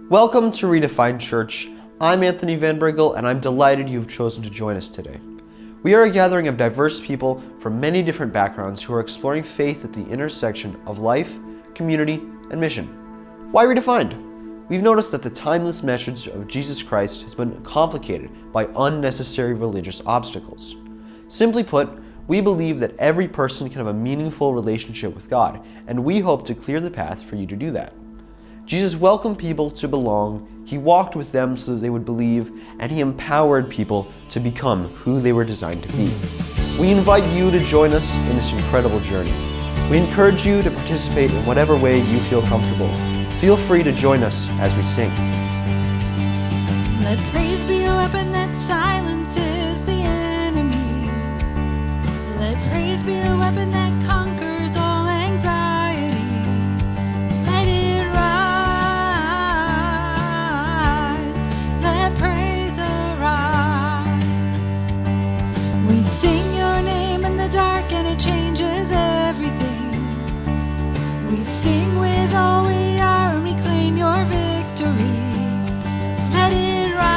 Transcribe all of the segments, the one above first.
Welcome to Redefined Church. I'm Anthony Van Briggle, and I'm delighted you've chosen to join us today. We are a gathering of diverse people from many different backgrounds who are exploring faith at the intersection of life, community, and mission. Why Redefined? We've noticed that the timeless message of Jesus Christ has been complicated by unnecessary religious obstacles. Simply put, we believe that every person can have a meaningful relationship with God, and we hope to clear the path for you to do that. Jesus welcomed people to belong, he walked with them so that they would believe, and he empowered people to become who they were designed to be. We invite you to join us in this incredible journey. We encourage you to participate in whatever way you feel comfortable. Feel free to join us as we sing. Let praise be a weapon that silences the enemy. Let praise be a weapon that conquers all anxiety. Let it rise. Let praise arise. We sing your name in the dark and it changes everything. We sing with all we are and we claim your victory. Let it rise.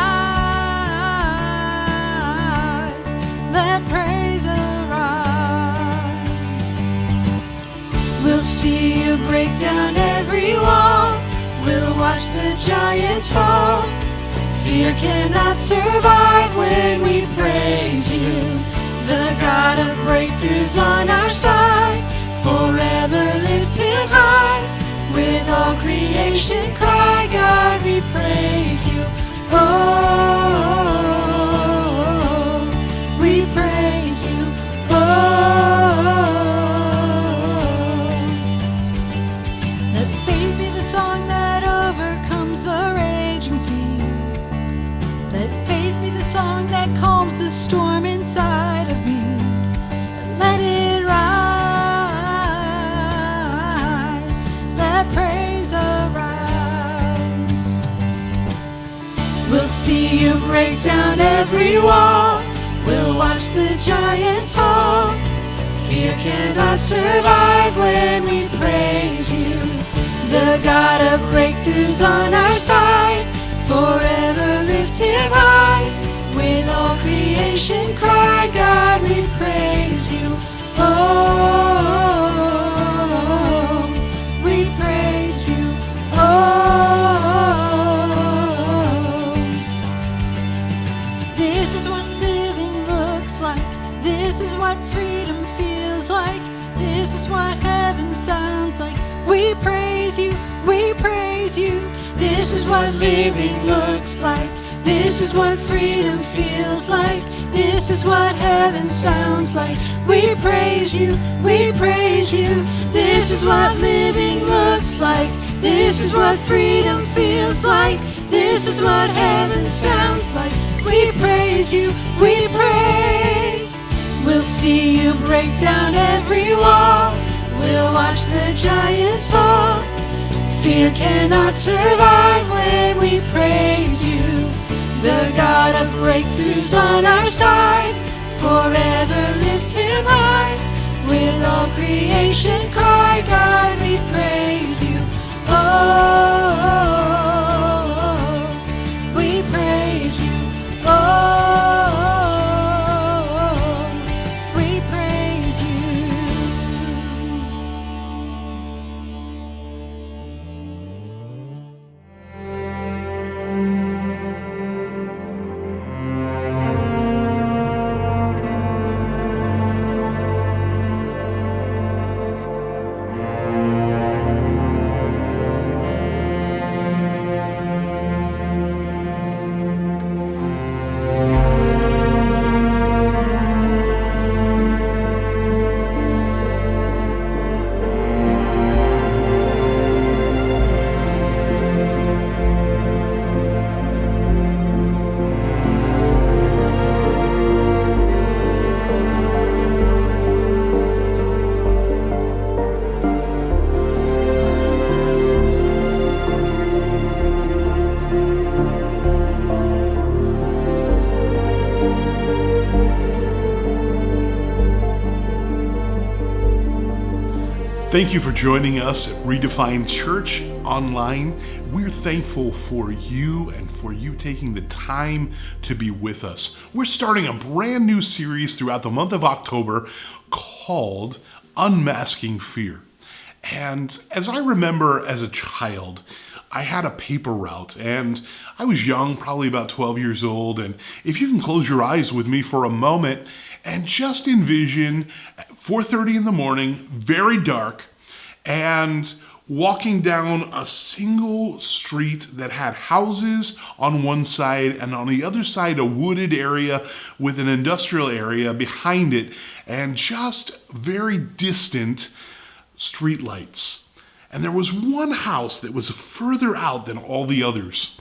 Let praise arise. We'll see you break down every wall. We'll watch the giants fall. Fear cannot survive when we praise you. The God of breakthroughs on our side. Forever lift him high. With all creation cry, God, we praise you. Oh, we praise you. Oh, let faith be the song that overcomes the raging sea. Let faith be the song that calms the storm inside of me. Let it rise. Let praise arise. We'll see you break down every wall. We'll watch the giants fall. Fear cannot survive when we praise you. The God of breakthroughs on our side. Forever lift him high. With all creation cry, God, we praise you. Oh, we praise you. Oh, this is what living looks like. This is what freedom feels like. This is what heaven sounds like. We praise you, we praise you. This is what living looks like. This is what freedom feels like. This is what heaven sounds like. We praise you, we praise you. This is what living looks like. This is what freedom feels like. This is what heaven sounds like. We praise you, we praise. We'll see you break down every wall. We'll watch the giants fall. Fear cannot survive when we praise you. The God of breakthroughs on our side. Forever lift him high. With all creation cry, God, we praise you. Oh, we praise you. Oh, we praise you. Thank you for joining us at Redefined Church online. We're thankful for you and for you taking the time to be with us. We're starting a brand new series throughout the month of October called Unmasking Fear. And as I remember as a child, I had a paper route and I was young, probably about 12 years old. And if you can close your eyes with me for a moment and just envision 4:30 in the morning, very dark, and walking down a single street that had houses on one side and on the other side a wooded area with an industrial area behind it and just very distant streetlights. And there was one house that was further out than all the others.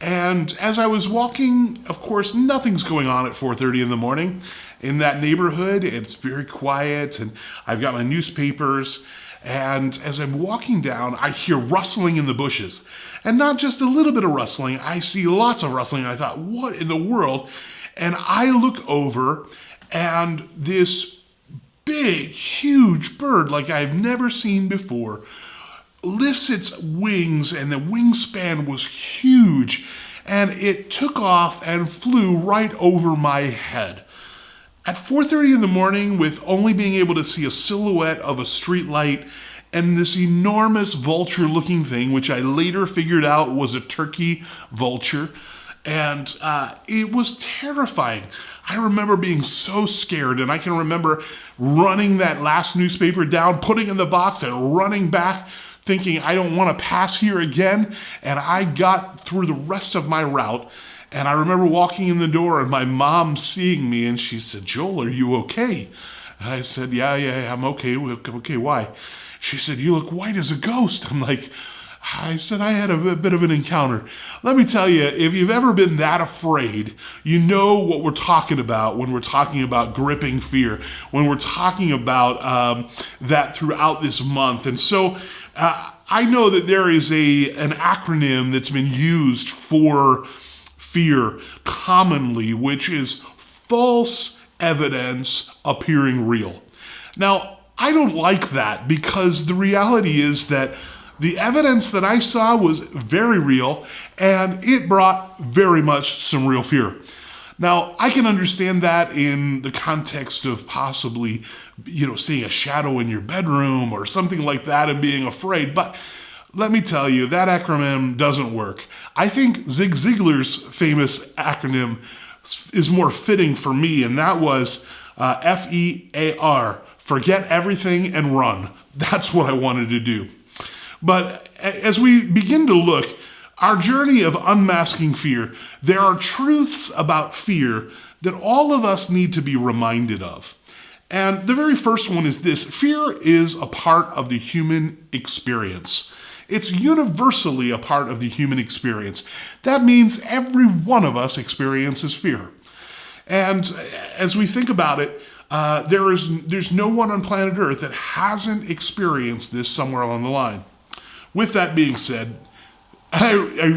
And as I was walking, of course, nothing's going on at 4:30 in the morning in that neighborhood. It's very quiet, and I've got my newspapers. And as I'm walking down, I hear rustling in the bushes. And not just a little bit of rustling, I see lots of rustling. I thought, what in the world? And I look over, and this big, huge bird, like I've never seen before, lifts its wings, and the wingspan was huge, and it took off and flew right over my head. At 4:30 in the morning, with only being able to see a silhouette of a street light and this enormous vulture-looking thing, which I later figured out was a turkey vulture, and it was terrifying. I remember being so scared, and I can remember running that last newspaper down, putting it in the box, and running back, thinking I don't want to pass here again. And I got through the rest of my route, and I remember walking in the door and my mom seeing me, and she said, "Joel, are you okay?" And I said, yeah, I'm okay. Okay, why? She said, "You look white as a ghost." I'm like, I said, I had a bit of an encounter. Let me tell you, if you've ever been that afraid, you know what we're talking about when we're talking about gripping fear, when we're talking about that throughout this month. And so I know that there is an acronym that's been used for fear commonly, which is false evidence appearing real. Now, I don't like that because the reality is that the evidence that I saw was very real, and it brought very much some real fear. Now, I can understand that in the context of possibly, seeing a shadow in your bedroom or something like that and being afraid, but let me tell you, that acronym doesn't work. I think Zig Ziglar's famous acronym is more fitting for me, and that was FEAR, forget everything and run. That's what I wanted to do. But as we begin to look, our journey of unmasking fear, there are truths about fear that all of us need to be reminded of. And the very first one is this: fear is a part of the human experience. It's universally a part of the human experience. That means every one of us experiences fear. And as we think about it, there's no one on planet Earth that hasn't experienced this somewhere along the line. With that being said, the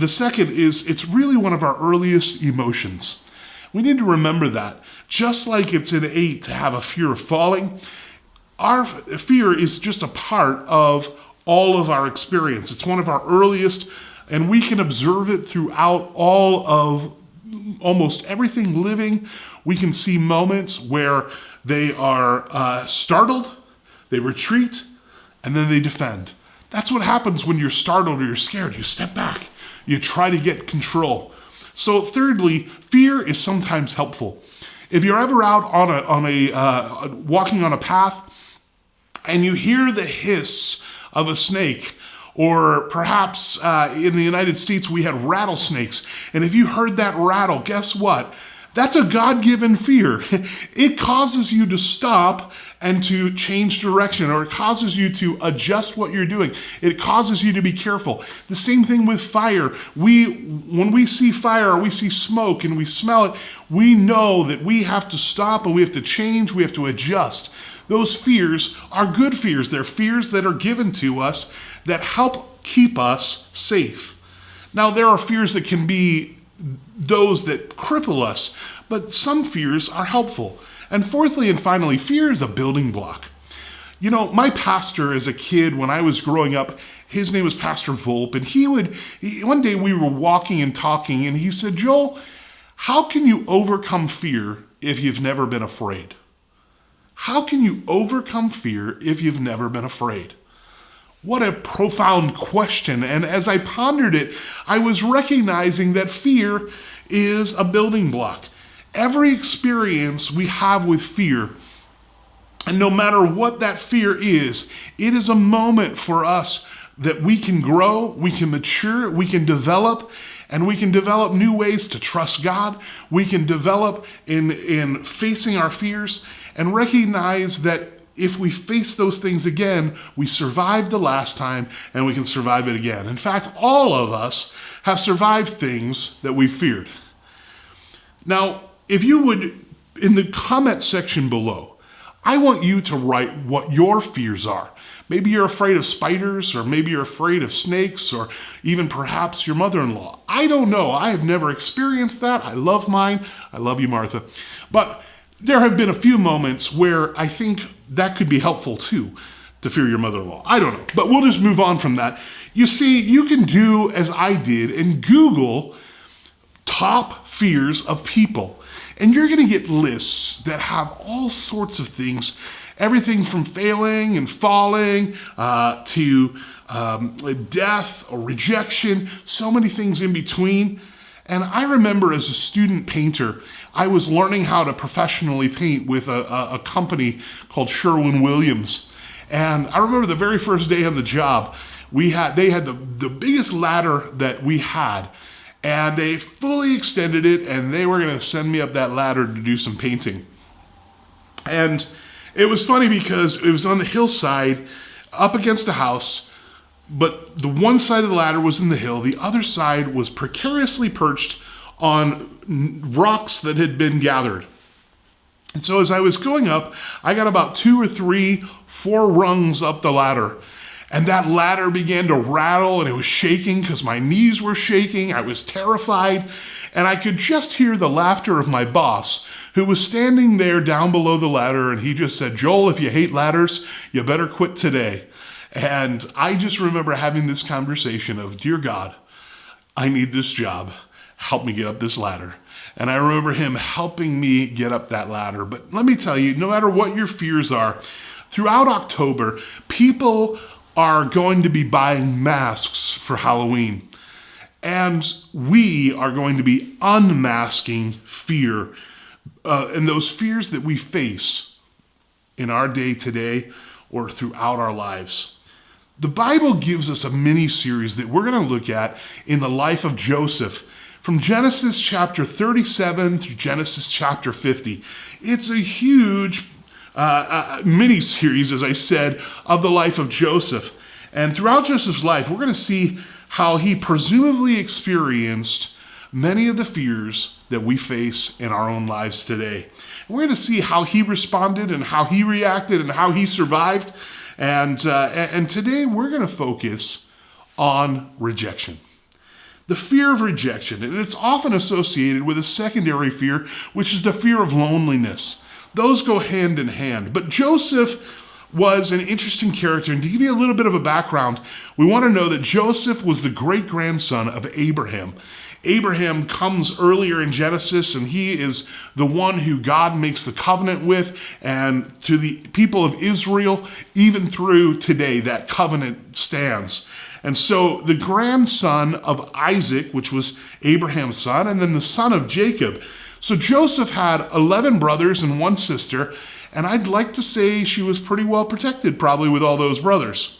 second is it's really one of our earliest emotions. We need to remember that. Just like it's innate to have a fear of falling, our fear is just a part of all of our experience. It's one of our earliest, and we can observe it throughout all of almost everything living. We can see moments where they are startled, they retreat, and then they defend. That's what happens when you're startled or you're scared. You step back. You try to get control. So thirdly, fear is sometimes helpful. If you're ever out walking on a path and you hear the hiss of a snake, or perhaps in the United States we had rattlesnakes, and if you heard that rattle, guess what? That's a God-given fear. It causes you to stop and to change direction, or it causes you to adjust what you're doing. It causes you to be careful. The same thing with fire. When we see fire or we see smoke and we smell it, we know that we have to stop and we have to change, we have to adjust. Those fears are good fears. They're fears that are given to us that help keep us safe. Now, there are fears that can be those that cripple us, but some fears are helpful. And fourthly and finally, fear is a building block. You know, my pastor as a kid, when I was growing up, his name was Pastor Volpe, and one day we were walking and talking, and he said, Joel, how can you overcome fear if you've never been afraid? How can you overcome fear if you've never been afraid? What a profound question. And as I pondered it, I was recognizing that fear is a building block. Every experience we have with fear, and no matter what that fear is, it is a moment for us that we can grow, we can mature, we can develop, and we can develop new ways to trust God. We can develop in facing our fears and recognize that if we face those things again, we survived the last time and we can survive it again. In fact, all of us have survived things that we feared. Now, if you would, in the comment section below, I want you to write what your fears are. Maybe you're afraid of spiders, or maybe you're afraid of snakes, or even perhaps your mother-in-law. I don't know. I have never experienced that. I love mine. I love you, Martha. But there have been a few moments where I think that could be helpful too, to fear your mother-in-law. I don't know. But we'll just move on from that. You see, you can do as I did and Google top fears of people. And you're going to get lists that have all sorts of things. Everything from failing and falling to death or rejection, so many things in between. And I remember as a student painter, I was learning how to professionally paint with a company called Sherwin-Williams. And I remember the very first day on the job, they had the biggest ladder that we had. And they fully extended it, and they were going to send me up that ladder to do some painting. And it was funny because it was on the hillside up against a house, but the one side of the ladder was in the hill. The other side was precariously perched on rocks that had been gathered. And so as I was going up, I got about 2 or 3, 4 rungs up the ladder. And that ladder began to rattle, and it was shaking because my knees were shaking. I was terrified. And I could just hear the laughter of my boss, who was standing there down below the ladder. And he just said, Joel, if you hate ladders, you better quit today. And I just remember having this conversation of, dear God, I need this job. Help me get up this ladder. And I remember him helping me get up that ladder. But let me tell you, no matter what your fears are, throughout October, people are going to be buying masks for Halloween. And we are going to be unmasking fear. And those fears that we face in our day today or throughout our lives. The Bible gives us a mini-series that we're going to look at in the life of Joseph from Genesis chapter 37 through Genesis chapter 50. It's a huge mini-series, as I said, of the life of Joseph. And throughout Joseph's life, we're going to see how he presumably experienced many of the fears that we face in our own lives today. And we're going to see how he responded and how he reacted and how he survived. And today we're going to focus on rejection. The fear of rejection, and it's often associated with a secondary fear, which is the fear of loneliness. Those go hand in hand. But Joseph was an interesting character. And to give you a little bit of a background, we want to know that Joseph was the great-grandson of Abraham. Abraham comes earlier in Genesis, and he is the one who God makes the covenant with. And to the people of Israel, even through today, that covenant stands. And so the grandson of Isaac, which was Abraham's son, and then the son of Jacob. So Joseph had 11 brothers and 1 sister, and I'd like to say she was pretty well protected, probably with all those brothers.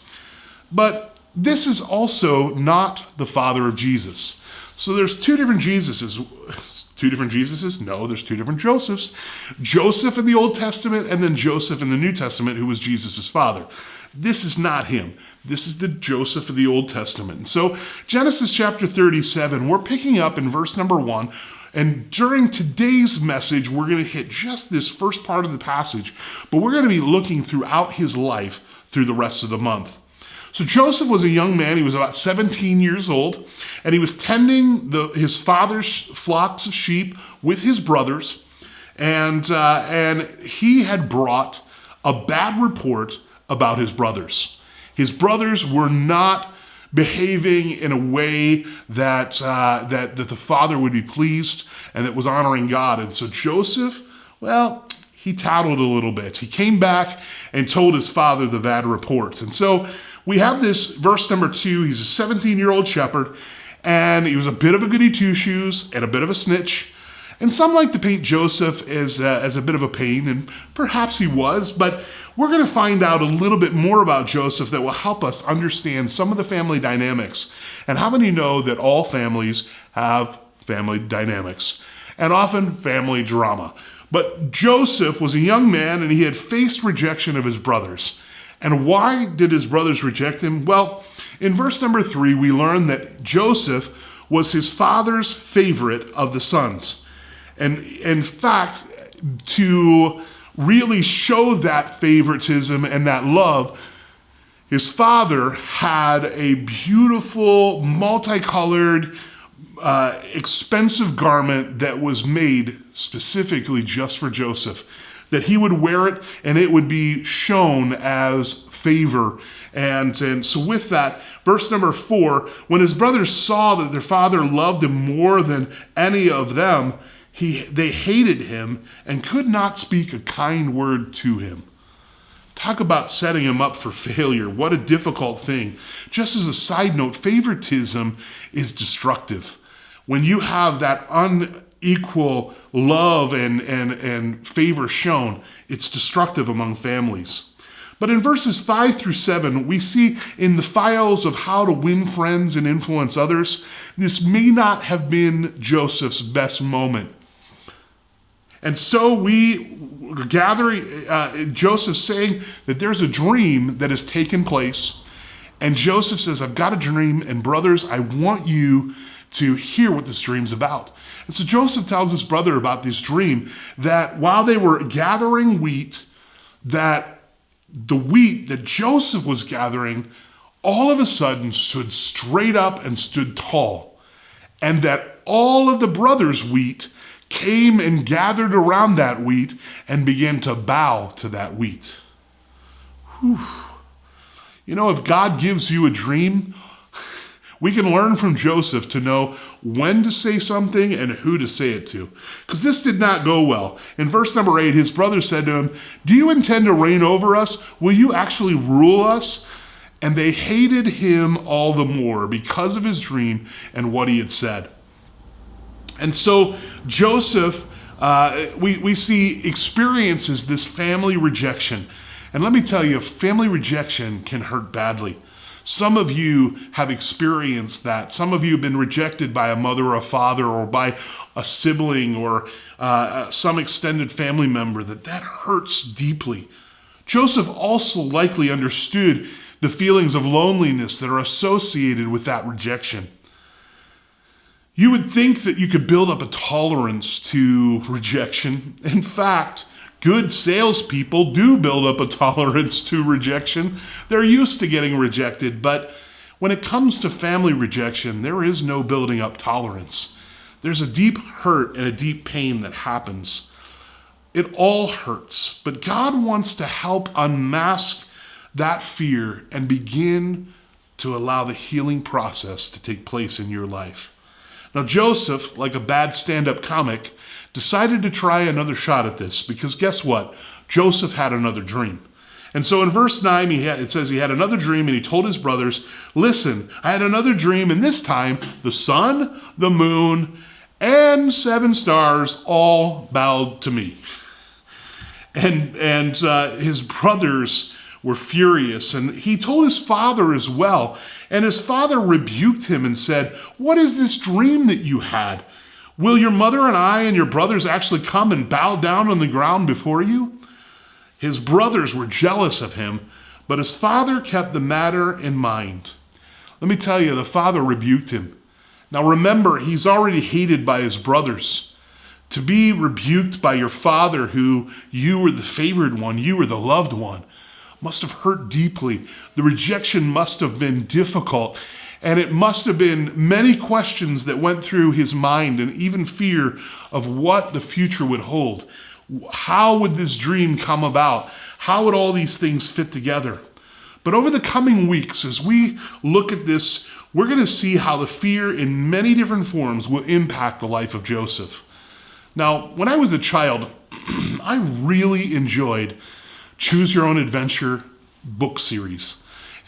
But this is also not the father of Jesus. So there's 2 different Jesuses. 2 different Jesuses? No, there's 2 different Josephs. Joseph in the Old Testament, and then Joseph in the New Testament, who was Jesus' father. This is not him. This is the Joseph of the Old Testament. And so Genesis chapter 37, we're picking up in verse number 1. And during today's message, we're going to hit just this first part of the passage, but we're going to be looking throughout his life through the rest of the month. So Joseph was a young man. He was about 17 years old, and he was tending his father's flocks of sheep with his brothers, and he had brought a bad report about his brothers. His brothers were not behaving in a way that the father would be pleased and that was honoring God. And so Joseph, well, he tattled a little bit. He came back and told his father the bad reports. And so we have this verse number 2. He's a 17-year-old shepherd, and he was a bit of a goody two-shoes and a bit of a snitch. And some like to paint Joseph as a bit of a pain, and perhaps he was, but we're going to find out a little bit more about Joseph that will help us understand some of the family dynamics. And how many know that all families have family dynamics and often family drama? But Joseph was a young man, and he had faced rejection of his brothers. And why did his brothers reject him? Well, in verse number 3, we learn that Joseph was his father's favorite of the sons. And in fact, to really show that favoritism and that love, his father had a beautiful, multicolored, expensive garment that was made specifically just for Joseph, that he would wear it and it would be shown as favor. And so with that, verse number 4, when his brothers saw that their father loved him more than any of them, they hated him and could not speak a kind word to him. Talk about setting him up for failure. What a difficult thing. Just as a side note, favoritism is destructive. When you have that unequal love and favor shown, it's destructive among families. But in verses 5 through 7, we see in the files of how to win friends and influence others, this may not have been Joseph's best moment. And so we are gathering, Joseph saying that there's a dream that has taken place. And Joseph says, I've got a dream, and brothers, I want you to hear what this dream's about. And so Joseph tells his brother about this dream, that while they were gathering wheat, that the wheat that Joseph was gathering all of a sudden stood straight up and stood tall. And that all of the brothers' wheat came and gathered around that wheat and began to bow to that wheat. Whew. You know, if God gives you a dream, we can learn from Joseph to know when to say something and who to say it to. Because this did not go well. In verse number 8, his brother said to him, do you intend to reign over us? Will you actually rule us? And they hated him all the more because of his dream and what he had said. And so Joseph, we see experiences this family rejection. And let me tell you, family rejection can hurt badly. Some of you have experienced that. Some of you have been rejected by a mother or a father or by a sibling or some extended family member. That hurts deeply. Joseph also likely understood the feelings of loneliness that are associated with that rejection. You would think that you could build up a tolerance to rejection. In fact, good salespeople do build up a tolerance to rejection. They're used to getting rejected, but when it comes to family rejection, there is no building up tolerance. There's a deep hurt and a deep pain that happens. It all hurts, but God wants to help unmask that fear and begin to allow the healing process to take place in your life. Now, Joseph, like a bad stand-up comic, decided to try another shot at this because guess what? Joseph had another dream. And so in verse 9, it says he had another dream and he told his brothers, listen, I had another dream, and this time the sun, the moon, and 7 stars all bowed to me. And his brothers were furious, and he told his father as well. And his father rebuked him and said, what is this dream that you had? Will your mother and I and your brothers actually come and bow down on the ground before you? His brothers were jealous of him, but his father kept the matter in mind. Let me tell you, the father rebuked him. Now remember, he's already hated by his brothers. To be rebuked by your father, who you were the favored one, you were the loved one, must have hurt deeply. The rejection must have been difficult, and it must have been many questions that went through his mind and even fear of what the future would hold. How would this dream come about? How would all these things fit together? But over the coming weeks, as we look at this, we're going to see how the fear in many different forms will impact the life of Joseph. Now, when I was a child, I really enjoyed Choose Your Own Adventure book series.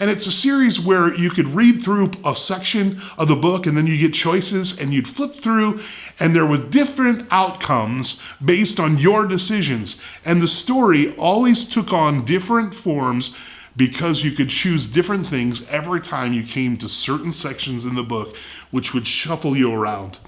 And it's a series where you could read through a section of the book and then you get choices and you'd flip through and there were different outcomes based on your decisions. And the story always took on different forms because you could choose different things every time you came to certain sections in the book, which would shuffle you around.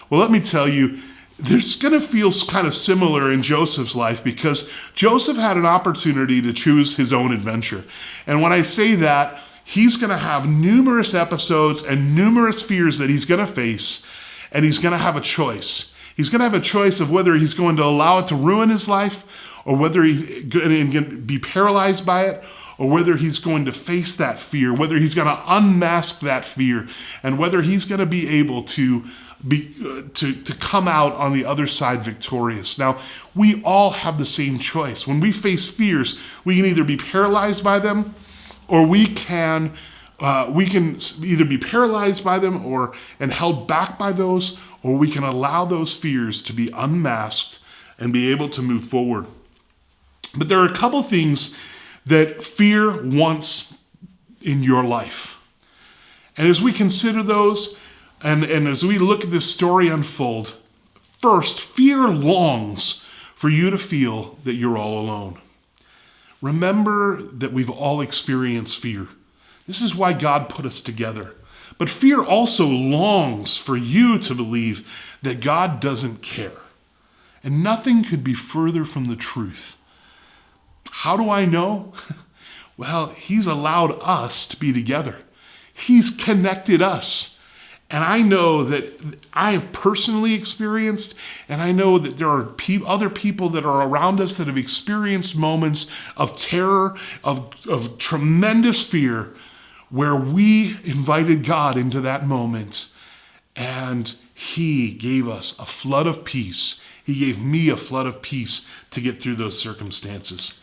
Well, let me tell you, there's going to feel kind of similar in Joseph's life because Joseph had an opportunity to choose his own adventure. And when I say that, he's going to have numerous episodes and numerous fears that he's going to face, and he's going to have a choice. He's going to have a choice of whether he's going to allow it to ruin his life or whether he's going to be paralyzed by it, or whether he's going to face that fear, whether he's going to unmask that fear, and whether he's going to be able to come out on the other side victorious. Now, we all have the same choice. When we face fears, we can either be paralyzed by them, or we can either be paralyzed by them and held back by those, or we can allow those fears to be unmasked and be able to move forward. But there are a couple things that fear wants in your life. And as we consider those, and as we look at this story unfold, first, fear longs for you to feel that you're all alone. Remember that we've all experienced fear. This is why God put us together. But fear also longs for you to believe that God doesn't care. And nothing could be further from the truth. How do I know? Well, He's allowed us to be together. He's connected us. And I know that I have personally experienced, and I know that there are other people that are around us that have experienced moments of terror, of tremendous fear, where we invited God into that moment, and He gave us a flood of peace. He gave me a flood of peace to get through those circumstances.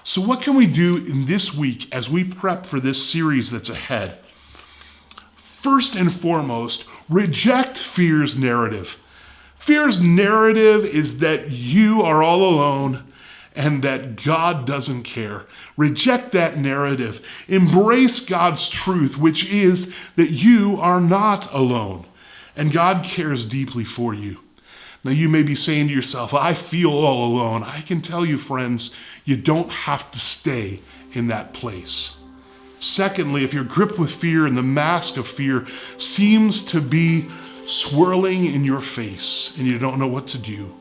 So what can we do in this week as we prep for this series that's ahead? First and foremost, reject fear's narrative. Fear's narrative is that you are all alone and that God doesn't care. Reject that narrative. Embrace God's truth, which is that you are not alone and God cares deeply for you. Now you may be saying to yourself, I feel all alone. I can tell you, friends, you don't have to stay in that place. Secondly, if you're gripped with fear and the mask of fear seems to be swirling in your face and you don't know what to do,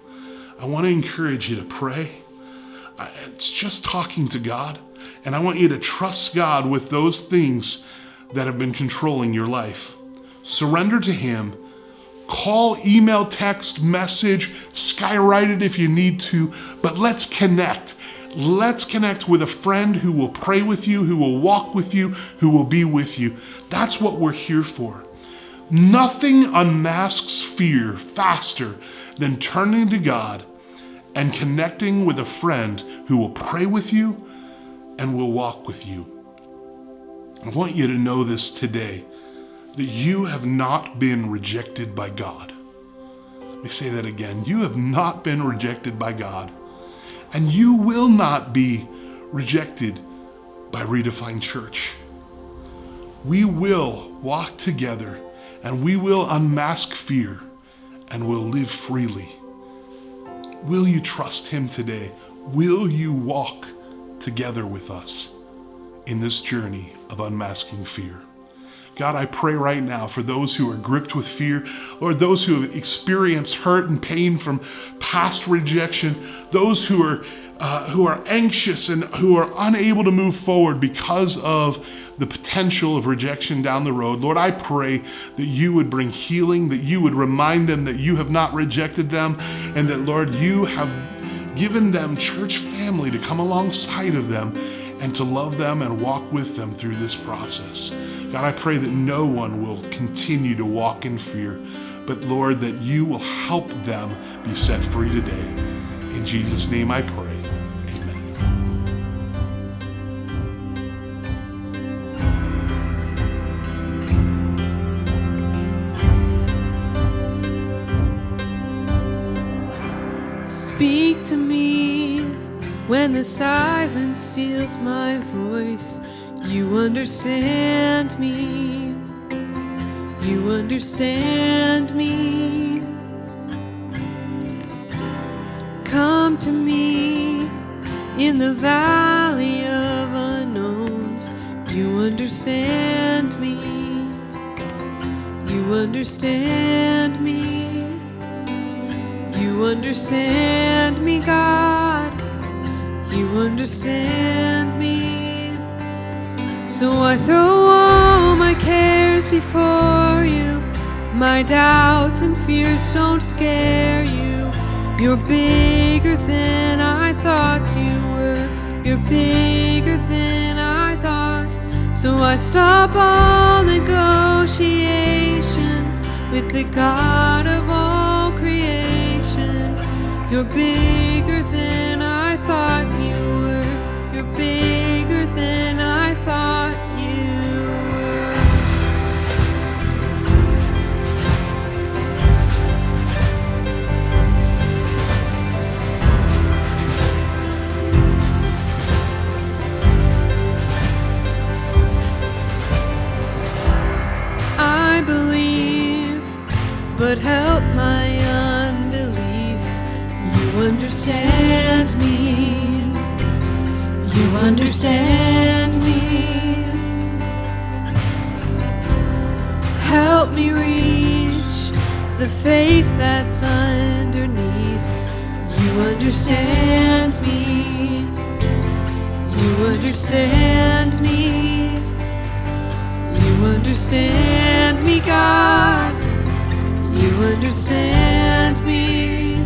I want to encourage you to pray. It's just talking to God. And I want you to trust God with those things that have been controlling your life. Surrender to Him. Call, email, text, message, skywrite it if you need to, but let's connect. Let's connect with a friend who will pray with you, who will walk with you, who will be with you. That's what we're here for. Nothing unmasks fear faster than turning to God and connecting with a friend who will pray with you and will walk with you. I want you to know this today, that you have not been rejected by God. Let me say that again. You have not been rejected by God. And you will not be rejected by Redefined Church. We will walk together and we will unmask fear and we'll live freely. Will you trust Him today? Will you walk together with us in this journey of unmasking fear? God, I pray right now for those who are gripped with fear, Lord, those who have experienced hurt and pain from past rejection, those who are anxious and who are unable to move forward because of the potential of rejection down the road. Lord, I pray that you would bring healing, that you would remind them that you have not rejected them, and that, Lord, you have given them church family to come alongside of them and to love them and walk with them through this process. God, I pray that no one will continue to walk in fear, but Lord, that you will help them be set free today. In Jesus' name I pray. Amen. Speak to me when the silence steals my voice. You understand me. You understand me. Come to me in the valley of unknowns. You understand me. You understand me. You understand me, God. You understand me. So I throw all my cares before you. My doubts and fears don't scare you. You're bigger than I thought you were. You're bigger than I thought. So I stop all negotiations with the God of all creation. You're bigger than I thought you were. You're bigger than I thought you were. I believe, but help my unbelief. You understand me. You understand me. Help me reach the faith that's underneath. You understand me. You understand me. You understand me, God. You understand me.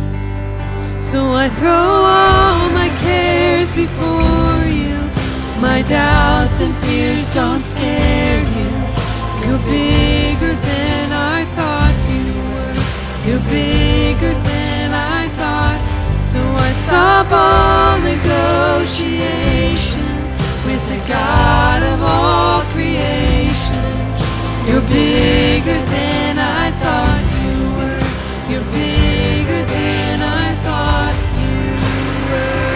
So I throw all my cares before you. My doubts and fears don't scare you. You're bigger than I thought you were. You're bigger than I thought. So I stop all negotiation with the God of all creation. You're bigger than I thought you were. You're bigger than I thought you were.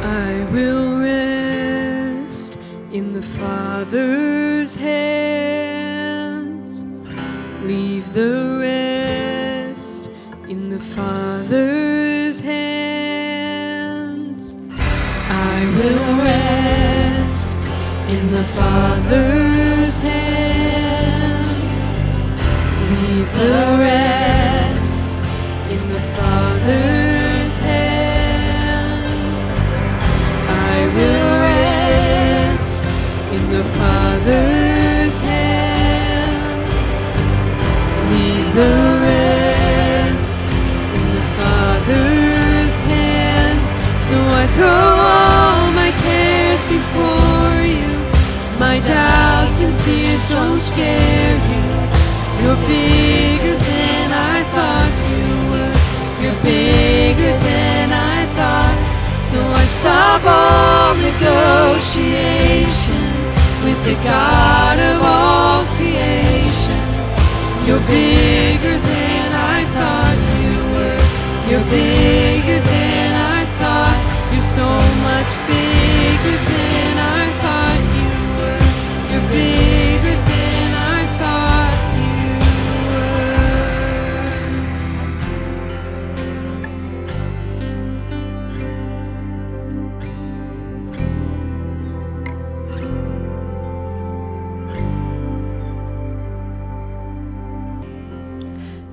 I will rest in the Father's hands. Leave the rest in the Father's hands. I will rest in the Father's hands. Leave the rest in the Father's hands. I will rest in the Father's hands. Leave the rest in the Father's hands. So I throw all my cares before you. My doubts and fears don't scare you. You're bigger than I thought you were. You're bigger than I thought. So I stop all negotiation with the God of all creation. You're bigger than I thought you were. You're bigger than I thought. You're so much bigger than I thought you were. You're bigger than I thought you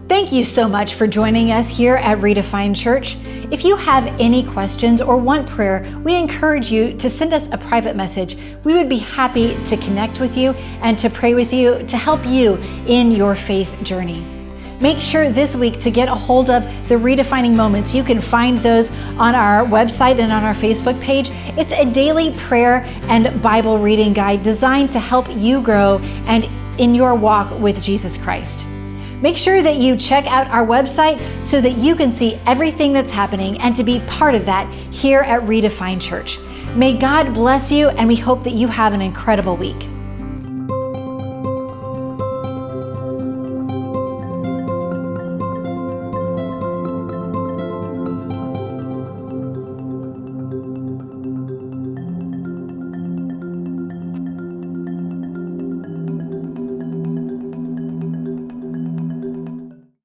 Thank you so much for joining us here at Redefined Church. If you have any questions or want prayer, we encourage you to send us a private message. We would be happy to connect with you and to pray with you to help you in your faith journey. Make sure this week to get a hold of the Redefining Moments. You can find those on our website and on our Facebook page. It's a daily prayer and Bible reading guide designed to help you grow and in your walk with Jesus Christ. Make sure that you check out our website so that you can see everything that's happening and to be part of that here at Redefined Church. May God bless you, and we hope that you have an incredible week.